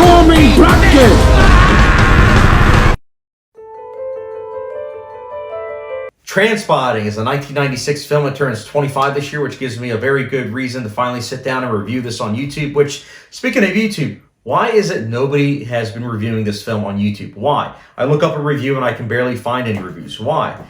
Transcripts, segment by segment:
Transforming bracket! Trainspotting is a 1996 film. It turns 25 this year, which gives me a very good reason to finally sit down and review this on YouTube, which, speaking of YouTube, why is it nobody has been reviewing this film on YouTube? Why? I look up a review and I can barely find any reviews. Why?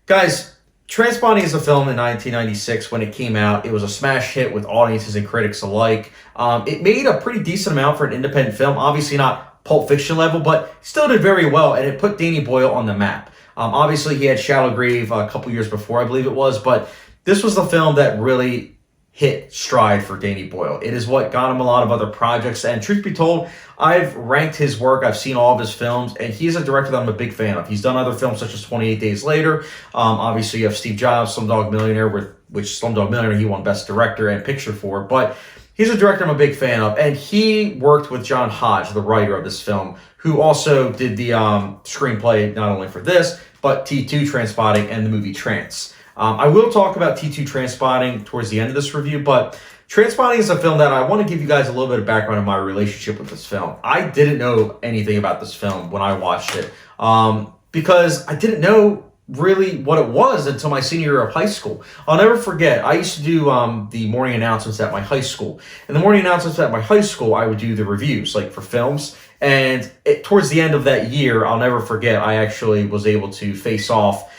Guys, Trainspotting is a film in 1996 when it came out. It was a smash hit with audiences and critics alike. It made a pretty decent amount for an independent film. Obviously not Pulp Fiction level, but still did very well, and it put Danny Boyle on the map. Obviously, he had Shallow Grave a couple years before, I believe it was, but this was the film that really hit stride for Danny Boyle. It is what got him a lot of other projects, and truth be told, I've ranked his work, I've seen all of his films, and he's a director that I'm a big fan of. He's done other films such as 28 Days Later. Obviously, you have Steve Jobs, Slumdog Millionaire, which Slumdog Millionaire he won Best Director and Picture for, but he's a director I'm a big fan of, and he worked with John Hodge, the writer of this film, who also did the screenplay not only for this, but T2 Trainspotting and the movie Trance. I will talk about T2 Trainspotting towards the end of this review, but Trainspotting is a film that I want to give you guys a little bit of background on my relationship with this film. I didn't know anything about this film when I watched it because I didn't know really what it was until my senior year of high school. I'll never forget, I used to do the morning announcements at my high school. And the morning announcements at my high school, I would do the reviews, like for films. And towards the end of that year, I'll never forget, I actually was able to face off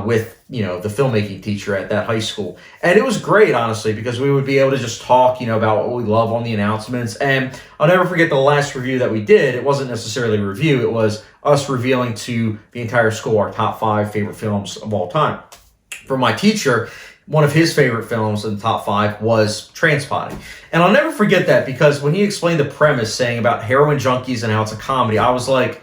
with, the filmmaking teacher at that high school. And it was great, honestly, because we would be able to just talk, about what we love on the announcements. And I'll never forget the last review that we did. It wasn't necessarily a review. It was us revealing to the entire school our top 5 favorite films of all time. For my teacher, one of his favorite films in the top 5 was Trainspotting. And I'll never forget that because when he explained the premise saying about heroin junkies and how it's a comedy, I was like,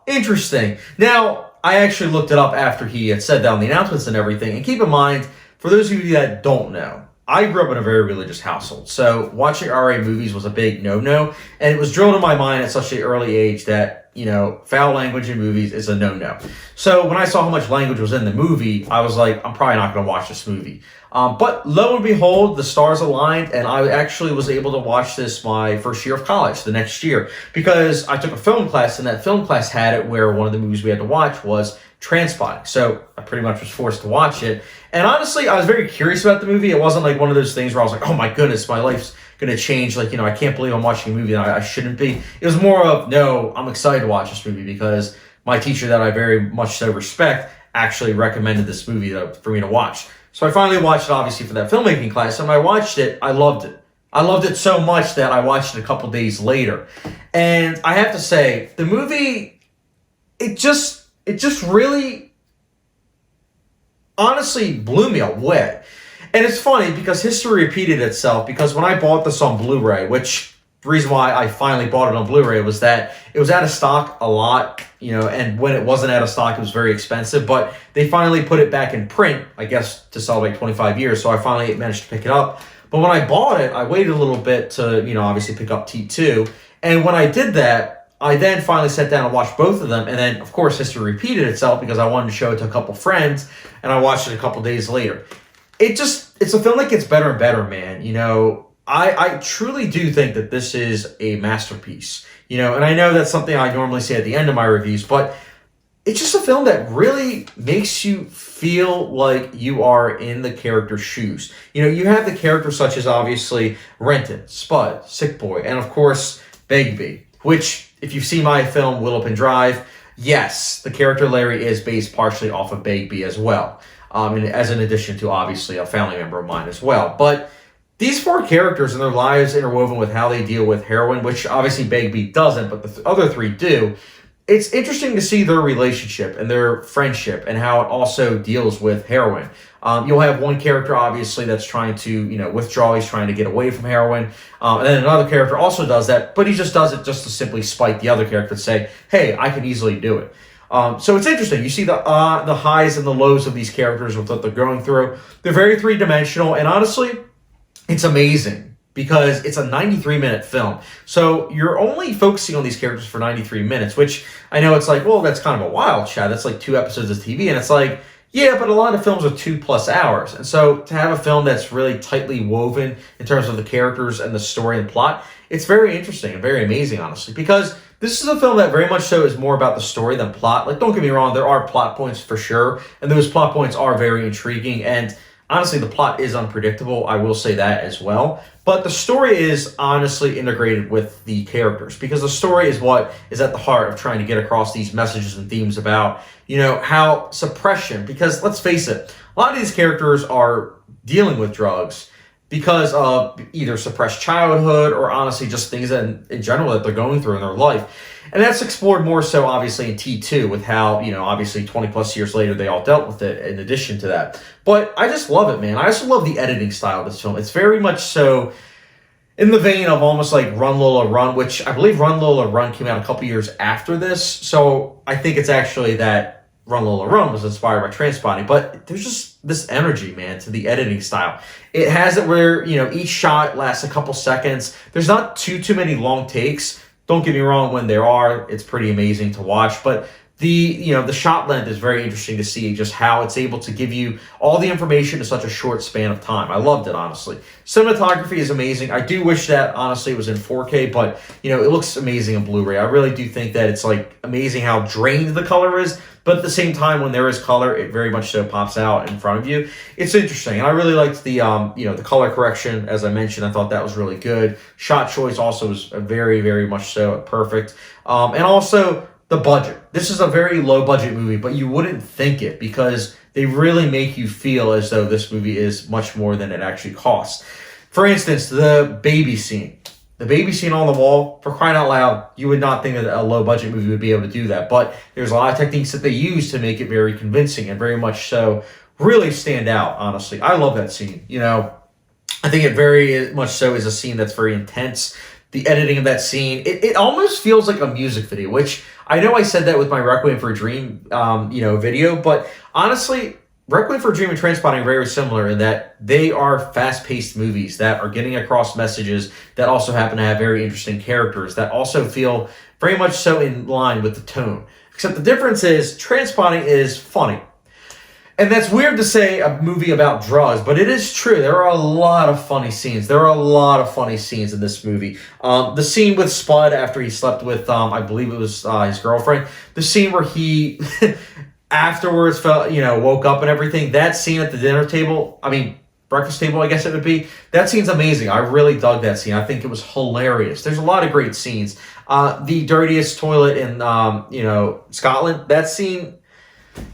interesting. Now, I actually looked it up after he had said that on the announcements and everything. And keep in mind, for those of you that don't know, I grew up in a very religious household. So watching RA movies was a big no-no. And it was drilled in my mind at such an early age that, foul language in movies is a no-no. So when I saw how much language was in the movie, I was like, I'm probably not going to watch this movie. But lo and behold, the stars aligned, and I actually was able to watch this my first year of college, the next year, because I took a film class, and that film class had it where one of the movies we had to watch was Trainspotting. So I pretty much was forced to watch it. And honestly, I was very curious about the movie. It wasn't like one of those things where I was like, oh my goodness, my life's going to change. Like, I can't believe I'm watching a movie that I shouldn't be. It was more of, no, I'm excited to watch this movie because my teacher that I very much so respect actually recommended this movie for me to watch. So I finally watched it, obviously, for that filmmaking class. And when I watched it, I loved it. I loved it so much that I watched it a couple days later. And I have to say, the movie, it just really, honestly, blew me away. And it's funny because history repeated itself, because when I bought this on Blu-ray, which the reason why I finally bought it on Blu-ray was that it was out of stock a lot, and when it wasn't out of stock, it was very expensive, but they finally put it back in print, I guess, to celebrate 25 years, so I finally managed to pick it up. But when I bought it, I waited a little bit to, obviously pick up T2, and when I did that, I then finally sat down and watched both of them, and then, of course, history repeated itself because I wanted to show it to a couple friends, and I watched it a couple days later. It's a film that gets better and better, man. I truly do think that this is a masterpiece, and I know that's something I normally say at the end of my reviews, but it's just a film that really makes you feel like you are in the character's shoes. You have the characters such as, obviously, Renton, Spud, Sick Boy, and, of course, Begbie, which, if you've seen my film, Willowpin Drive, yes, the character Larry is based partially off of Begbie as well. And as an addition to, obviously, a family member of mine as well. But these 4 characters and their lives interwoven with how they deal with heroin, which obviously Begbie doesn't, but the other 3 do. It's interesting to see their relationship and their friendship and how it also deals with heroin. You'll have one character, obviously, that's trying to, withdraw. He's trying to get away from heroin. And then another character also does that, but he just does it just to simply spite the other character and say, hey, I can easily do it. So it's interesting. You see the highs and the lows of these characters with what they're going through. They're very three-dimensional, and honestly, it's amazing because it's a 93-minute film. So you're only focusing on these characters for 93 minutes, which I know it's like, well, that's kind of a wild shot. That's like 2 episodes of TV, and it's like, Yeah, but a lot of films are 2+ hours. And so to have a film that's really tightly woven in terms of the characters and the story and plot, it's very interesting and very amazing, honestly, because this is a film that very much so is more about the story than plot. Like, don't get me wrong, there are plot points for sure, and those plot points are very intriguing, and honestly, the plot is unpredictable. I will say that as well. But the story is honestly integrated with the characters because the story is what is at the heart of trying to get across these messages and themes about, how suppression, because let's face it, a lot of these characters are dealing with drugs because of either suppressed childhood or honestly just things in general that they're going through in their life. And that's explored more so obviously in T2 with how, obviously 20 plus years later they all dealt with it in addition to that. But I just love it, man. I also love the editing style of this film. It's very much so in the vein of almost like Run Lola Run, which I believe Run Lola Run came out a couple years after this. So I think it's actually that Run Lola Run was inspired by Trainspotting. But there's just this energy, man, to the editing style. It has it where, each shot lasts a couple seconds. There's not too many long takes. Don't get me wrong, when there are, it's pretty amazing to watch. But the shot length is very interesting to see just how it's able to give you all the information in such a short span of time. I loved it, honestly. Cinematography is amazing. I do wish that, honestly, it was in 4K, but, it looks amazing in Blu-ray. I really do think that it's, amazing how drained the color is, but at the same time, when there is color, it very much so pops out in front of you. It's interesting, and I really liked the, the color correction. As I mentioned, I thought that was really good. Shot choice also was very, very much so perfect. And also, the budget. This is a very low budget movie, but you wouldn't think it because they really make you feel as though this movie is much more than it actually costs. For instance, the baby scene. The baby scene on the wall, for crying out loud, you would not think that a low budget movie would be able to do that. But there's a lot of techniques that they use to make it very convincing and very much so really stand out, honestly. I love that scene. I think it very much so is a scene that's very intense. The editing of that scene, it almost feels like a music video, which I know I said that with my Requiem for a Dream, video, but honestly, Requiem for a Dream and Trainspotting are very similar in that they are fast-paced movies that are getting across messages that also happen to have very interesting characters that also feel very much so in line with the tone. Except the difference is Trainspotting is funny. And that's weird to say a movie about drugs, but it is true. There are a lot of funny scenes. There are a lot of funny scenes in this movie. The scene with Spud after he slept with, I believe it was his girlfriend. The scene where he afterwards felt, woke up and everything. That scene at the dinner table, breakfast table, I guess it would be. That scene's amazing. I really dug that scene. I think it was hilarious. There's a lot of great scenes. The dirtiest toilet in, Scotland.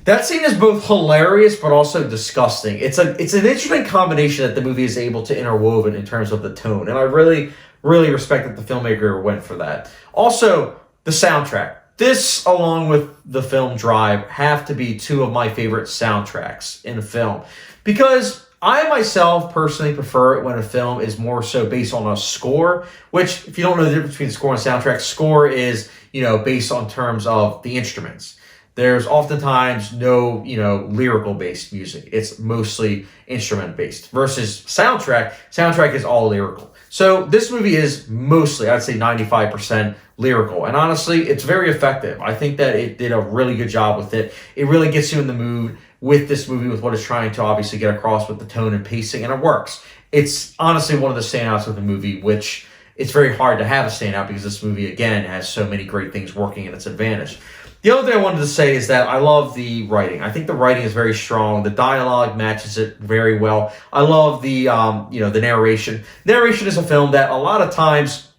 That scene is both hilarious but also disgusting. It's an interesting combination that the movie is able to interwoven in terms of the tone, and I really, really respect that the filmmaker went for that. Also, the soundtrack. This, along with the film Drive, have to be two of my favorite soundtracks in a film because I myself personally prefer it when a film is more so based on a score, which, if you don't know the difference between score and soundtrack, score is, based on terms of the instruments. There's oftentimes no, lyrical-based music. It's mostly instrument-based. Versus soundtrack. Soundtrack is all lyrical. So this movie is mostly, I'd say 95% lyrical. And honestly, it's very effective. I think that it did a really good job with it. It really gets you in the mood with this movie, with what it's trying to obviously get across with the tone and pacing, and it works. It's honestly one of the standouts of the movie, which it's very hard to have a standout because this movie, again, has so many great things working in its advantage. The other thing I wanted to say is that I love the writing. I think the writing is very strong. The dialogue matches it very well. I love the, the narration. Narration is a film that a lot of times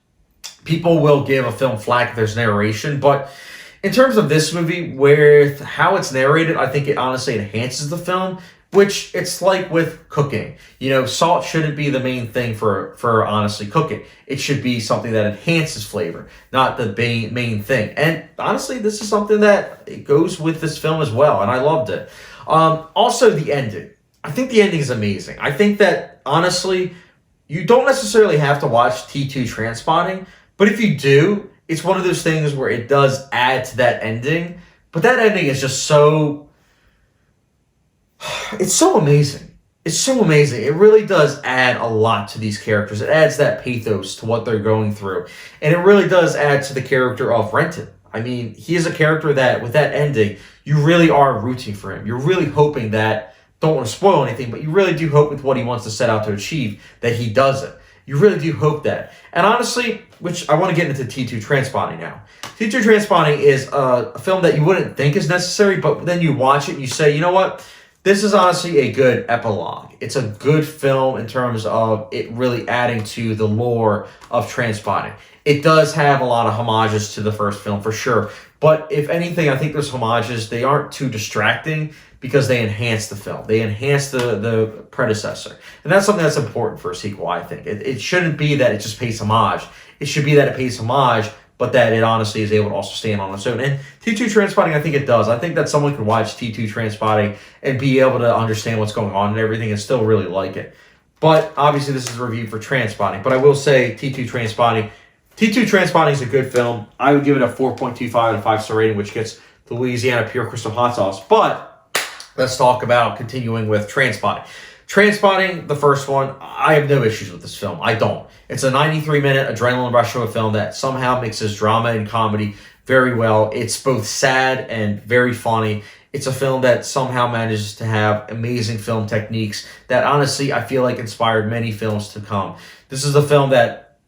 people will give a film flack if there's narration, but in terms of this movie, with how it's narrated, I think it honestly enhances the film, which it's like with cooking. Salt shouldn't be the main thing for honestly cooking. It should be something that enhances flavor, not the main thing. And honestly, this is something that it goes with this film as well, and I loved it. Also, the ending. I think the ending is amazing. I think that, honestly, you don't necessarily have to watch T2 Trainspotting, but if you do, it's one of those things where it does add to that ending, but that ending is just so... It's so amazing. It's so amazing. It really does add a lot to these characters. It adds that pathos to what they're going through. And it really does add to the character of Renton. I mean, he is a character that, with that ending, you really are rooting for him. You're really hoping that, don't want to spoil anything, but you really do hope with what he wants to set out to achieve that he does it. You really do hope that. And honestly, which I want to get into T2 Trainspotting now. T2 Trainspotting is a film that you wouldn't think is necessary, but then you watch it and you say, you know what? This is honestly a good epilogue. It's a good film in terms of it really adding to the lore of Trainspotting. It does have a lot of homages to the first film for sure. But if anything, I think those homages, they aren't too distracting because they enhance the film. They enhance the predecessor. And that's something that's important for a sequel, I think. It shouldn't be that it just pays homage. It should be that it pays homage, but that it honestly is able to also stand on its own. And T2 Trainspotting, I think it does. I think that someone could watch T2 Trainspotting and be able to understand what's going on and everything and still really like it. But obviously this is a review for Trainspotting. But I will say T2 Trainspotting is a good film. I would give it a 4.25 out of 5-star rating, which gets the Louisiana Pure Crystal Hot Sauce. But let's talk about continuing with Trainspotting. Trainspotting, the first one, I have no issues with this film. I don't. It's a 93-minute adrenaline rush of a film that somehow mixes drama and comedy very well. It's both sad and very funny. It's a film that somehow manages to have amazing film techniques that honestly I feel like inspired many films to come. This is a film that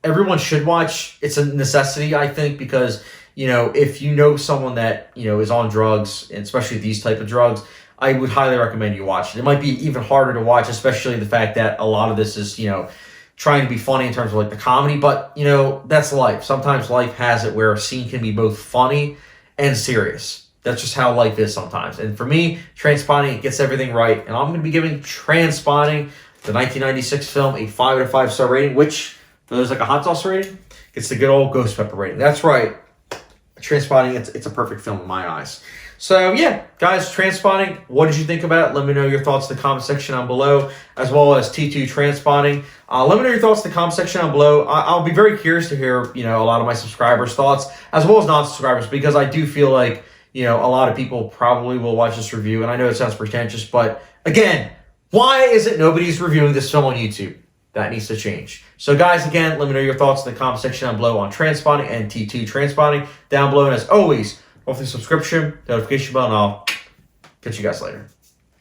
everyone should watch. It's a necessity, I think, because, you know, if you know someone that, you know, is on drugs, and especially these type of drugs, I would highly recommend you watch it. It might be even harder to watch, especially the fact that a lot of this is, you know, trying to be funny in terms of like the comedy, but, you know, that's life. Sometimes life has it where a scene can be both funny and serious. That's just how life is sometimes. And for me, Trainspotting, it gets everything right. And I'm going to be giving Trainspotting, the 1996 film, a 5 out of 5-star rating, which, for those like a hot sauce rating, gets the good old ghost pepper rating. That's right. Trainspotting, it's a perfect film in my eyes. So yeah, guys, Trainspotting, what did you think about it? Let me know your thoughts in the comment section down below, as well as T2 Trainspotting. Let me know your thoughts in the comment section down below. I'll be very curious to hear, you know, a lot of my subscribers' thoughts, as well as non-subscribers, because I do feel like, you know, a lot of people probably will watch this review, and I know it sounds pretentious, but again, why is it nobody's reviewing this film on YouTube? That needs to change. So guys, again, let me know your thoughts in the comment section down below on Trainspotting and T2 Trainspotting down below. And as always, hopefully subscription, notification bell, and I'll catch you guys later.